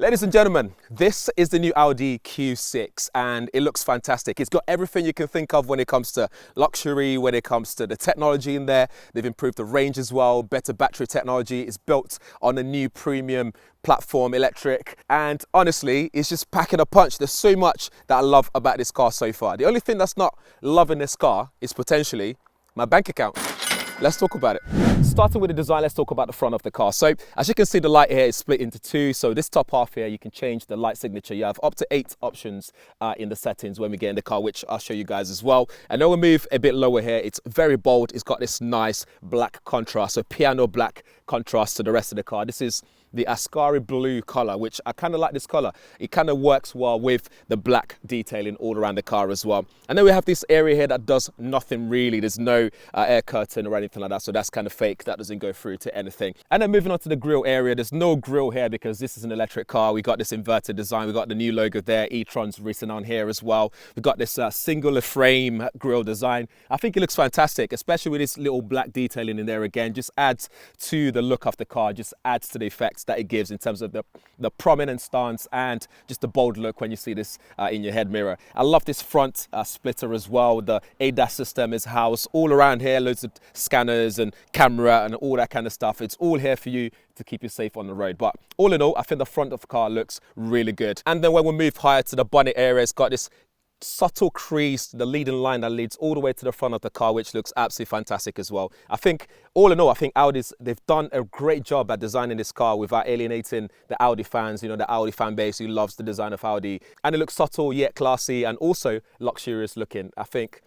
Ladies and gentlemen, this is the new Audi Q6 and it looks fantastic. It's got everything you can think of when it comes to luxury, when it comes to the technology in there. They've improved the range as well, better battery technology. It's built on a new premium platform electric, and honestly, it's just packing a punch. There's so much that I love about this car so far. The only thing that's not loving this car is potentially my bank account. Let's talk about it. Starting with the design, let's talk about the front of the car. So as you can see, the light here is split into two. So this top half here, you can change the light signature. You have up to 8 options in the settings when we get in the car, which I'll show you guys as well. And then we move a bit lower here. It's very bold. It's got this nice black contrast, so piano black contrast to the rest of the car. This is the Ascari blue color, which I kind of like this color. It kind of works well with the black detailing all around the car as well. And then we have this area here that does nothing really. There's no air curtain or anything like that, so that's kind of fake. That doesn't go through to anything. And then moving on to the grille area, there's no grille here because this is an electric car. We got this inverted design. We got the new logo there. e-tron's written on here as well. We got this singular frame grille design. I think it looks fantastic, especially with this little black detailing in there again. Just adds to the look of the car, just adds to the effect that it gives in terms of the prominent stance and just the bold look when you see this in your head mirror. I love this front splitter as well. The ADAS system is housed all around here, loads of scanners and camera and all that kind of stuff. It's all here for you to keep you safe on the road. But all in all, I think the front of the car looks really good. And then when we move higher to the bonnet area, it's got this subtle crease, the leading line that leads all the way to the front of the car, which looks absolutely fantastic as well. I think all in all, I think they've done a great job at designing this car without alienating the Audi fans, you know, the Audi fan base who loves the design of Audi. And it looks subtle yet classy and also luxurious looking. I think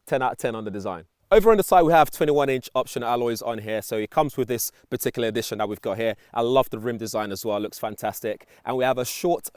10 out of 10 on the design. Over on the side, we have 21-inch option alloys on here. So it comes with this particular edition that we've got here. I love the rim design as well. It looks fantastic. And we have a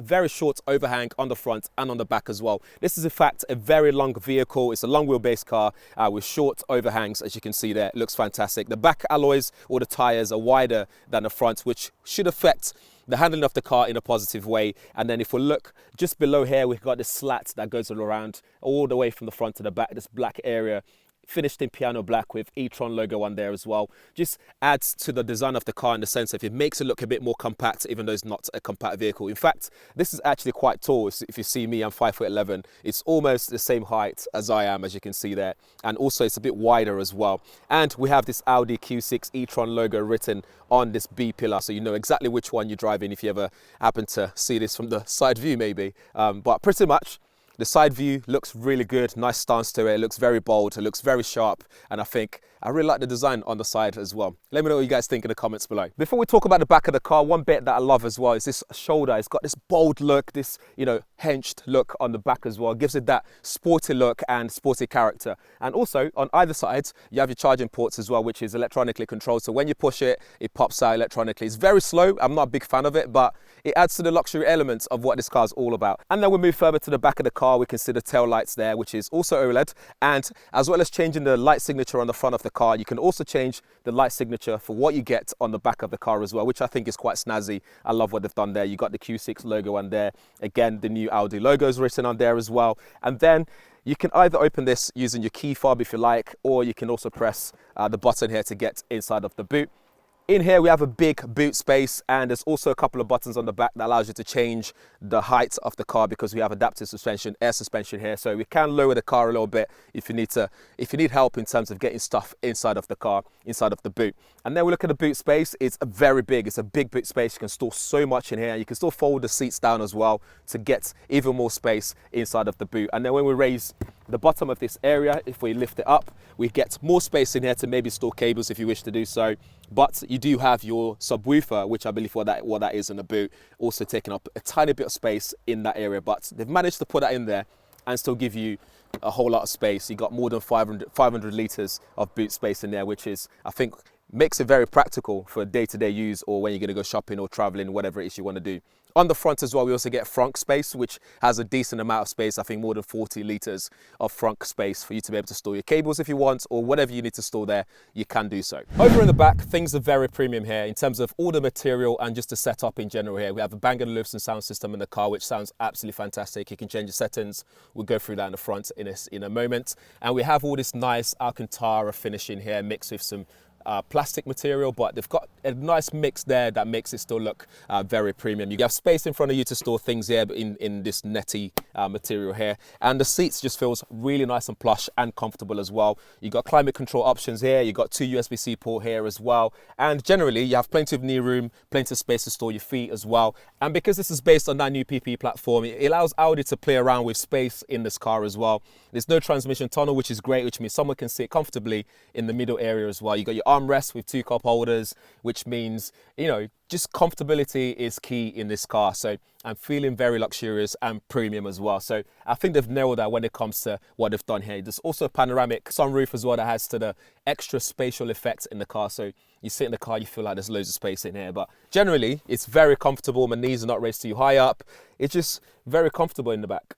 very short overhang on the front and on the back as well. This is in fact a very long vehicle. It's a long wheelbase car with short overhangs, as you can see there. It looks fantastic. The back alloys or the tires are wider than the front, which should affect the handling of the car in a positive way. And then if we look just below here, we've got this slat that goes all around all the way from the front to the back, this black area, finished in piano black with e-tron logo on there as well. Just adds to the design of the car in the sense of it makes it look a bit more compact, even though it's not a compact vehicle. In fact, this is actually quite tall. If you see me, I'm 5'11". It's almost the same height as I am, as you can see there. And also it's a bit wider as well. And we have this Audi Q6 e-tron logo written on this B pillar, so you know exactly which one you're driving if you ever happen to see this from the side view maybe. But pretty much, the side view looks really good, nice stance to it. It looks very bold, it looks very sharp, and I really like the design on the side as well. Let me know what you guys think in the comments below. Before we talk about the back of the car, one bit that I love as well is this shoulder. It's got this bold look, this, you know, hinged look on the back as well. It gives it that sporty look and sporty character. And also on either side, you have your charging ports as well, which is electronically controlled. So when you push it, it pops out electronically. It's very slow. I'm not a big fan of it, but it adds to the luxury elements of what this car is all about. And then we move further to the back of the car. We can see the tail lights there, which is also OLED. And as well as changing the light signature on the front of the car, you can also change the light signature for what you get on the back of the car as well, which I think is quite snazzy. I love what they've done there. You got the Q6 logo on there. Again, the new Audi logo is written on there as well. And then you can either open this using your key fob if you like, or you can also press the button here to get inside of the boot. In here, we have a big boot space, and there's also a couple of buttons on the back that allows you to change the height of the car because we have adaptive suspension, air suspension here. So we can lower the car a little bit if you need help in terms of getting stuff inside of the car, inside of the boot. And then we look at the boot space. It's very big. It's a big boot space. You can store so much in here. You can still fold the seats down as well to get even more space inside of the boot. And then when we raise the bottom of this area, if we lift it up, we get more space in here to maybe store cables if you wish to do so. But you do have your subwoofer, which I believe what that is in the boot, also taking up a tiny bit of space in that area. But they've managed to put that in there and still give you a whole lot of space. You got more than 500 litres of boot space in there, which is, I think, makes it very practical for day-to-day use or when you're going to go shopping or traveling, whatever it is you want to do. On the front as well, we also get frunk space, which has a decent amount of space. I think more than 40 litres of frunk space for you to be able to store your cables if you want, or whatever you need to store there, you can do so. Over in the back, things are very premium here in terms of all the material and just the setup in general here. We have a Bang & Olufsen sound system in the car, which sounds absolutely fantastic. You can change your settings. We'll go through that in the front in a moment. And we have all this nice Alcantara finish in here, mixed with some plastic material, but they've got a nice mix there that makes it still look very premium. You have space in front of you to store things here in this netty material here, and the seats just feels really nice and plush and comfortable as well. You got climate control options here, you got 2 USB-C port here as well, and generally you have plenty of knee room, plenty of space to store your feet as well. And because this is based on that new PP platform, it allows Audi to play around with space in this car as well. There's no transmission tunnel, which is great, which means someone can sit comfortably in the middle area as well. You got your armrest with 2 cup holders, which means, you know, just comfortability is key in this car. So I'm feeling very luxurious and premium as well. So I think they've nailed that when it comes to what they've done here. There's also a panoramic sunroof as well that adds to the extra spatial effect in the car. So you sit in the car, you feel like there's loads of space in here. But generally, it's very comfortable. My knees are not raised too high up. It's just very comfortable in the back.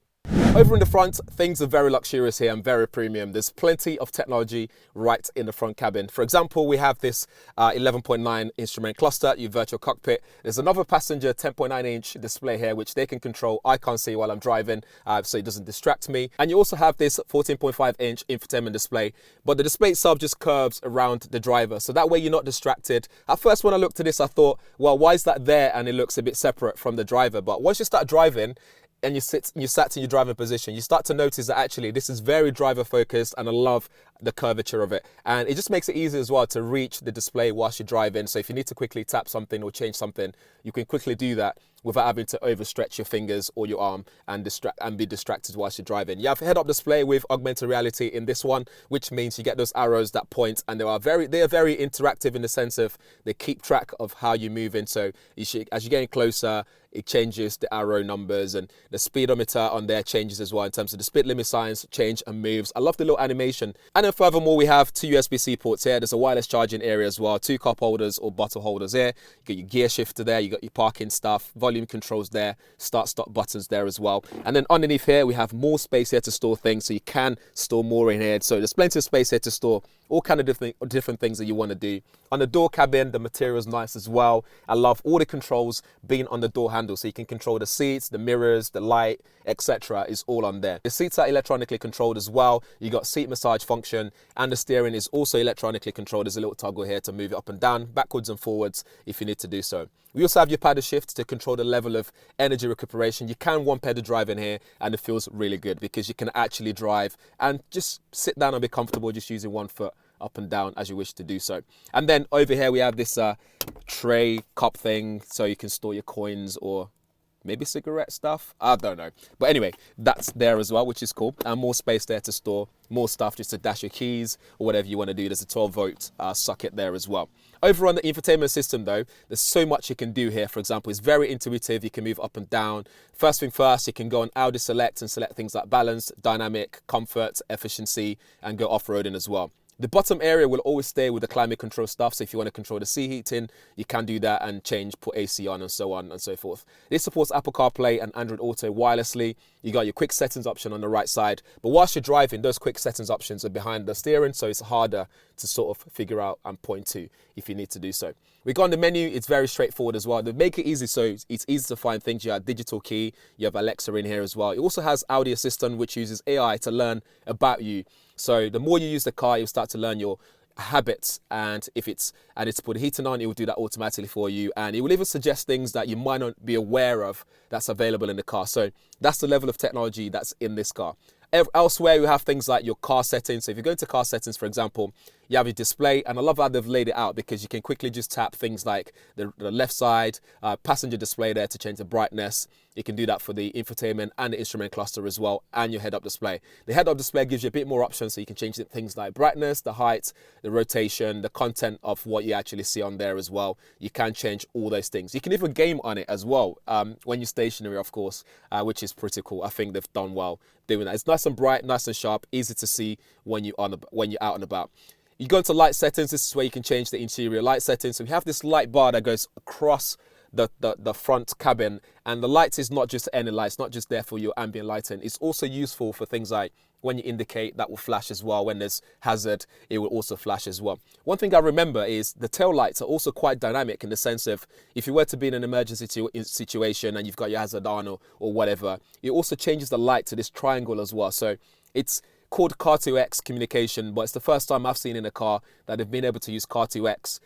Over in the front, things are very luxurious here and very premium. There's plenty of technology right in the front cabin. For example, we have this 11.9 instrument cluster, your virtual cockpit. There's another passenger 10.9-inch display here, which they can control. I can't see while I'm driving, so it doesn't distract me. And you also have this 14.5-inch infotainment display, but the display itself just curves around the driver, so that way you're not distracted. At first, when I looked at this, I thought, well, why is that there? And it looks a bit separate from the driver. But once you start driving, and you sat in your driving position, you start to notice that actually this is very driver focused, and I love the curvature of it. And it just makes it easy as well to reach the display whilst you're driving. So if you need to quickly tap something or change something, you can quickly do that without having to overstretch your fingers or your arm and be distracted whilst you're driving. You have head-up display with augmented reality in this one, which means you get those arrows that point, and they are very interactive in the sense of they keep track of how you're moving. So as you're getting closer, it changes the arrow numbers, and the speedometer on there changes as well in terms of the speed limit signs change and moves. I love the little animation. And then furthermore, we have 2 USB-C ports here. There's a wireless charging area as well, 2 cup holders or bottle holders here. You got your gear shifter there, you got your parking stuff, volume controls there, start-stop buttons there as well. And then underneath here, we have more space here to store things, so you can store more in here. So there's plenty of space here to store all kind of different things that you want to do. On the door cabin, the material is nice as well. I love all the controls being on the door handle, so you can control the seats, the mirrors, the light, etc. is all on there. The seats are electronically controlled as well. You got seat massage function, and the steering is also electronically controlled. There's a little toggle here to move it up and down, backwards and forwards if you need to do so. We also have your paddle shift to control the level of energy recuperation. You can one pedal drive in here, and it feels really good because you can actually drive and just sit down and be comfortable just using one foot up and down as you wish to do so. And then over here we have this tray cup thing, so you can store your coins or maybe cigarette stuff, I don't know. But anyway, that's there as well, which is cool. And more space there to store more stuff, just to dash your keys or whatever you want to do. There's a 12-volt socket there as well. Over on the infotainment system though, there's so much you can do here. For example, it's very intuitive. You can move up and down. First thing first, you can go on Audi Select and select things like balance, dynamic, comfort, efficiency, and go off-roading as well. The bottom area will always stay with the climate control stuff. So if you want to control the seat heating, you can do that and put AC on and so on and so forth. This supports Apple CarPlay and Android Auto wirelessly. You got your quick settings option on the right side. But whilst you're driving, those quick settings options are behind the steering, so it's harder to sort of figure out and point to if you need to do so. We go on the menu, it's very straightforward as well. They make it easy, so it's easy to find things. You have digital key, you have Alexa in here as well. It also has Audi Assistant, which uses AI to learn about you. So the more you use the car, you'll start to learn your habits, and if it's to put the heating on, it will do that automatically for you, and it will even suggest things that you might not be aware of that's available in the car. So that's the level of technology that's in this car. Elsewhere, you have things like your car settings. So if you go into car settings, for example, you have your display, and I love how they've laid it out because you can quickly just tap things like the left side, passenger display there to change the brightness. You can do that for the infotainment and the instrument cluster as well, and your head-up display. The head-up display gives you a bit more options, so you can change things like brightness, the height, the rotation, the content of what you actually see on there as well. You can change all those things. You can even game on it as well when you're stationary, of course, which is pretty cool. I think they've done well doing that. It's nice and bright, nice and sharp, easy to see when you're out and about. You go into light settings. This is where you can change the interior light settings. So we have this light bar that goes across the front cabin, and the lights is not just any lights, not just there for your ambient lighting. It's also useful for things like when you indicate, that will flash as well. When there's hazard, it will also flash as well. One thing I remember is the tail lights are also quite dynamic in the sense of if you were to be in an emergency situation and you've got your hazard on or whatever, it also changes the light to this triangle as well. So it's called Car2X communication, but it's the first time I've seen in a car that they've been able to use Car2X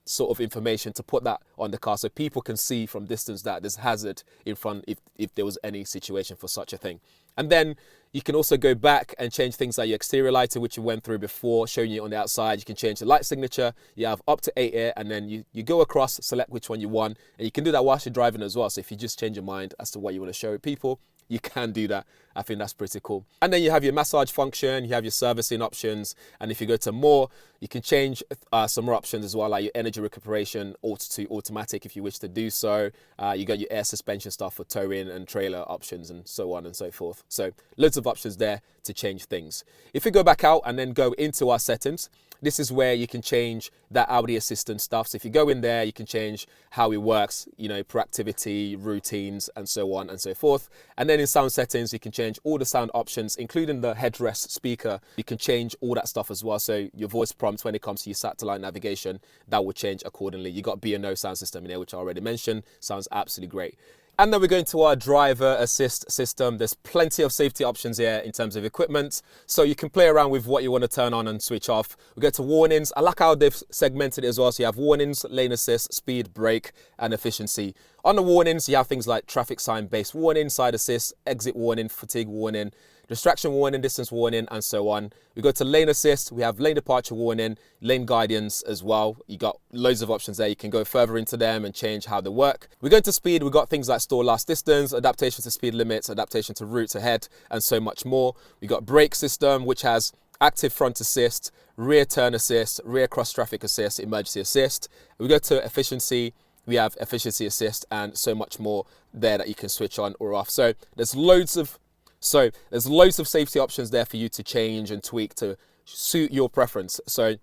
sort of information to put that on the car so people can see from distance that there's hazard in front if there was any situation for such a thing. And then you can also go back and change things like your exterior lighting, which you went through before, showing you on the outside. You can change the light signature. You have up to 8 air, and then you go across, select which one you want, and you can do that whilst you're driving as well. So if you just change your mind as to what you want to show people, you can do that. I think that's pretty cool. And then you have your massage function, you have your servicing options, and if you go to more, you can change some more options as well, like your energy recuperation, auto to automatic if you wish to do so. You got your air suspension stuff for towing and trailer options and so on and so forth. So loads of options there to change things. If we go back out and then go into our settings, this is where you can change that Audi Assistant stuff. So if you go in there, you can change how it works, you know, proactivity, routines, and so on and so forth. And then in sound settings, you can change all the sound options, including the headrest speaker. You can change all that stuff as well. So your voice prompts when it comes to your satellite navigation, that will change accordingly. You got B&O sound system in there, which I already mentioned. Sounds absolutely great. And then we're going to our driver assist system. There's plenty of safety options here in terms of equipment. So you can play around with what you want to turn on and switch off. We go to warnings. I like how they've segmented it as well. So you have warnings, lane assist, speed, brake, and efficiency. On the warnings, you have things like traffic sign based warning, side assist, exit warning, fatigue warning, distraction warning, distance warning, and so on. We go to lane assist, we have lane departure warning, lane guidance as well. You got loads of options there. You can go further into them and change how they work. We go to speed, we got things like store last distance, adaptation to speed limits, adaptation to routes ahead, and so much more. We got brake system, which has active front assist, rear turn assist, rear cross traffic assist, emergency assist. We go to efficiency, we have efficiency assist, and so much more there that you can switch on or off. So there's loads of safety options there for you to change and tweak to suit your preference. So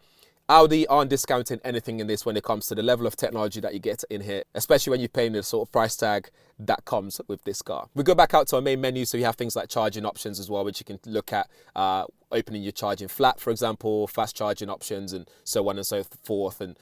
Audi aren't discounting anything in this when it comes to the level of technology that you get in here, especially when you're paying the sort of price tag that comes with this car. We go back out to our main menu, so you have things like charging options as well, which you can look at, opening your charging flat, for example, fast charging options, and so on and so forth, and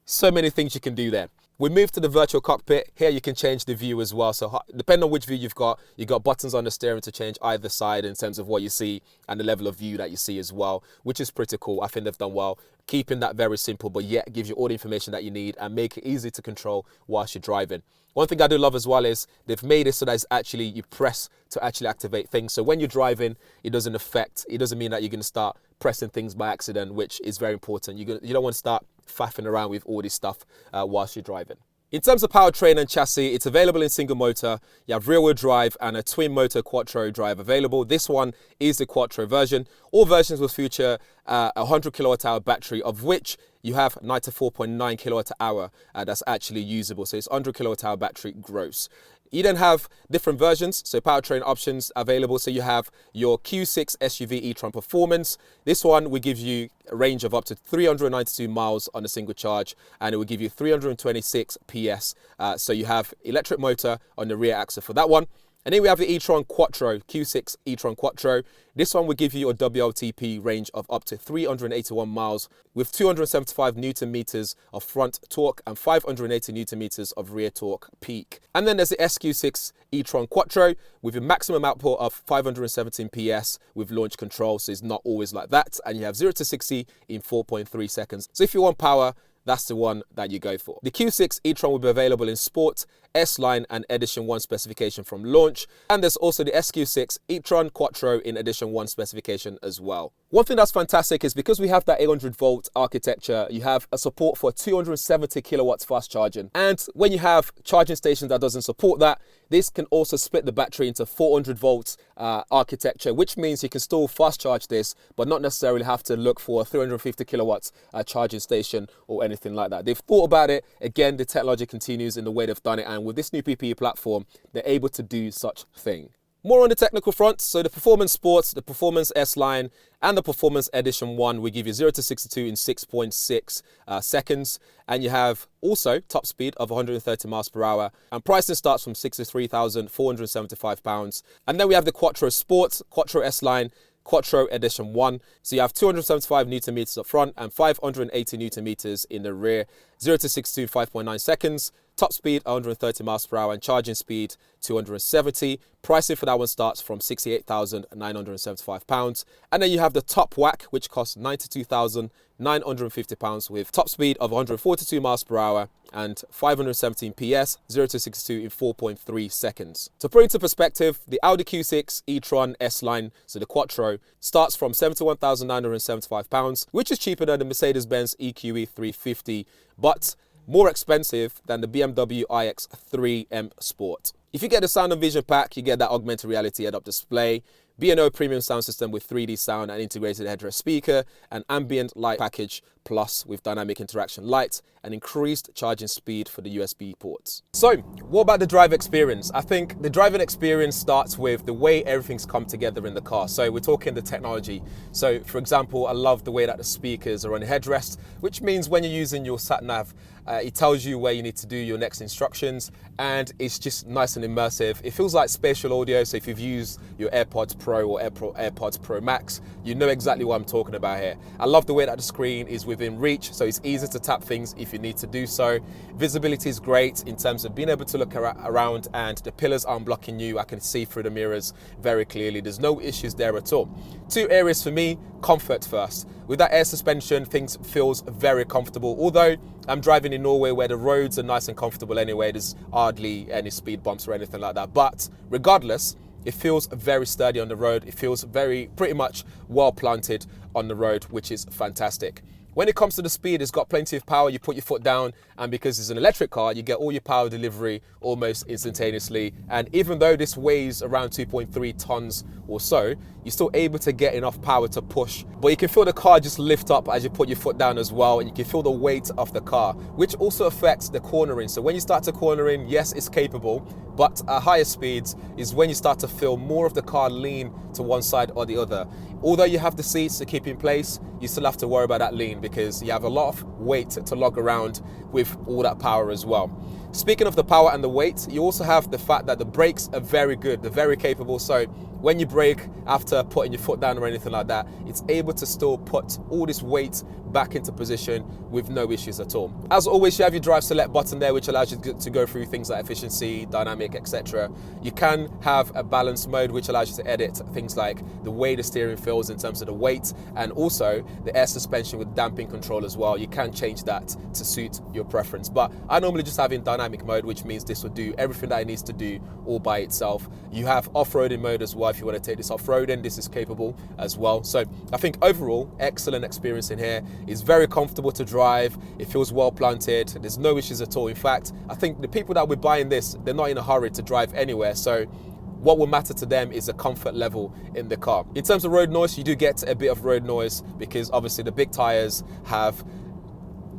so many things you can do there. We move to the virtual cockpit. Here you can change the view as well. So depending on which view you've got buttons on the steering to change either side in terms of what you see and the level of view that you see as well, which is pretty cool. I think they've done well, keeping that very simple, but yet gives you all the information that you need and make it easy to control whilst you're driving. One thing I do love as well is they've made it so that it's actually, you press to actually activate things. So when you're driving, it doesn't mean that you're going to start pressing things by accident, which is very important. You don't want to start faffing around with all this stuff whilst you're driving. In terms of powertrain and chassis, it's available in single motor. You have rear-wheel drive and a twin motor quattro drive available. This one is the quattro version. All versions will feature a 100 kilowatt hour battery, of which you have 94.9 kilowatt hour that's actually usable. So it's 100 kilowatt hour battery gross. You then have different versions, so powertrain options available. So you have your Q6 SUV e-tron Performance. This one will give you a range of up to 392 miles on a single charge, and it will give you 326 PS. So you have electric motor on the rear axle for that one. And then we have the e-tron Quattro, Q6 e-tron Quattro. This one will give you a WLTP range of up to 381 miles with 275 Newton meters of front torque and 580 Newton meters of rear torque peak. And then there's the SQ6 e-tron Quattro with a maximum output of 517 PS with launch control, so it's not always like that. And you have 0 to 60 in 4.3 seconds. So if you want power, that's the one that you go for. The Q6 e-tron will be available in Sport, S-Line and Edition 1 specification from launch. And there's also the SQ6 e-tron Quattro in Edition 1 specification as well. One thing that's fantastic is because we have that 800 volt architecture, you have a support for 270 kilowatts fast charging. And when you have charging stations that doesn't support that, this can also split the battery into 400 volts architecture, which means you can still fast charge this, but not necessarily have to look for a 350 kilowatts charging station or anything like that. They've thought about it. Again, the technology continues in the way they've done it. And with this new PPE platform, they're able to do such thing. More on the technical front, so the Performance Sports, the Performance S-Line and the Performance Edition 1 will give you 0 to 62 in 6.6 seconds. And you have also top speed of 130 miles per hour. And pricing starts from £63,475. And then we have the Quattro Sports, Quattro S-Line, Quattro Edition 1. So you have 275 Newton meters up front and 580 Newton meters in the rear. 0 to 62 in 5.9 seconds. Top speed 130 miles per hour and charging speed 270. Pricing for that one starts from £68,975. And then you have the top whack, which costs £92,950 with top speed of 142 miles per hour and 517 PS, 0 to 62 in 4.3 seconds. To put into perspective, the Audi Q6 e-tron S-Line, so the Quattro, starts from £71,975, which is cheaper than the Mercedes-Benz EQE 350, but more expensive than the BMW iX3 M Sport. If you get the sound and vision pack, you get that augmented reality head-up display, B&O premium sound system with 3D sound and integrated headrest speaker, an ambient light package plus with dynamic interaction light, and increased charging speed for the USB ports. So, what about the drive experience? I think the driving experience starts with the way everything's come together in the car. So we're talking the technology. So for example, I love the way that the speakers are on the headrest, which means when you're using your sat-nav, it tells you where you need to do your next instructions, and it's just nice and immersive. It feels like spatial audio, so if you've used your AirPods Pro or AirPods Pro Max, you know exactly what I'm talking about here. I love the way that the screen is within reach, so it's easy to tap things if you need to do so. Visibility is great in terms of being able to look around, and the pillars aren't blocking you. I can see through the mirrors very clearly. There's no issues there at all. Two areas for me: comfort first. With that air suspension, things feels very comfortable. Although I'm driving in Norway where the roads are nice and comfortable anyway, there's hardly any speed bumps or anything like that. But regardless, it feels very sturdy on the road. It feels pretty much well planted on the road, which is fantastic. When it comes to the speed, it's got plenty of power. You put your foot down, and because it's an electric car, you get all your power delivery almost instantaneously. And even though this weighs around 2.3 tons or so, you're still able to get enough power to push. But you can feel the car just lift up as you put your foot down as well, and you can feel the weight of the car, which also affects the cornering. So when you start to corner in, yes, it's capable, but at higher speeds is when you start to feel more of the car lean to one side or the other. Although you have the seats to keep in place, you still have to worry about that lean because you have a lot of weight to lug around with all that power as well. Speaking of the power and the weight, you also have the fact that the brakes are very good. They're very capable. So when you brake after putting your foot down or anything like that, it's able to still put all this weight back into position with no issues at all. As always, you have your drive select button there, which allows you to go through things like efficiency, dynamic, etc. You can have a balance mode, which allows you to edit things like the way the steering feels in terms of the weight, and also the air suspension with damping control as well. You can change that to suit your preference. But I normally just have in dynamic mode, which means this will do everything that it needs to do all by itself. You have off-roading mode as well. If you want to take this off-roading, this is capable as well. So I think overall, excellent experience in here. It's very comfortable to drive. It feels well planted. There's no issues at all. In fact, I think the people that were buying this, they're not in a hurry to drive anywhere. So what will matter to them is the comfort level in the car. In terms of road noise, you do get a bit of road noise because obviously the big tires have,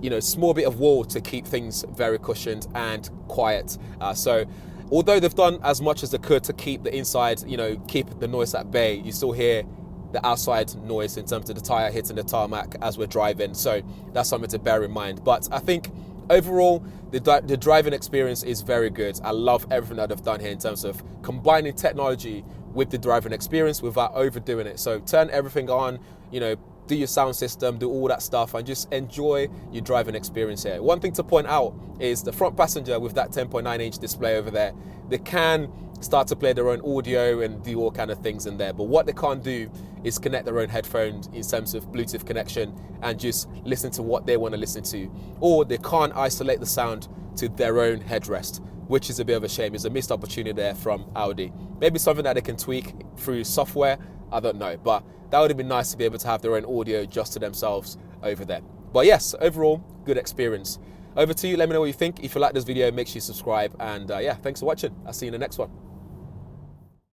you know, small bit of wall to keep things very cushioned and quiet. So although they've done as much as they could to keep the inside, you know, keep the noise at bay, you still hear the outside noise in terms of the tire hitting the tarmac as we're driving. So that's something to bear in mind. But I think overall, the driving experience is very good. I love everything that they've done here in terms of combining technology with the driving experience without overdoing it. So turn everything on, you know, do your sound system, do all that stuff, and just enjoy your driving experience here. One thing to point out is the front passenger with that 10.9-inch display over there, they can start to play their own audio and do all kind of things in there. But what they can't do is connect their own headphones in terms of Bluetooth connection and just listen to what they want to listen to. Or they can't isolate the sound to their own headrest, which is a bit of a shame. It's a missed opportunity there from Audi. Maybe something that they can tweak through software, I don't know. But that would have been nice to be able to have their own audio just to themselves over there. But yes, overall, good experience. Over to you. Let me know what you think. If you like this video, make sure you subscribe. And yeah, thanks for watching. I'll see you in the next one.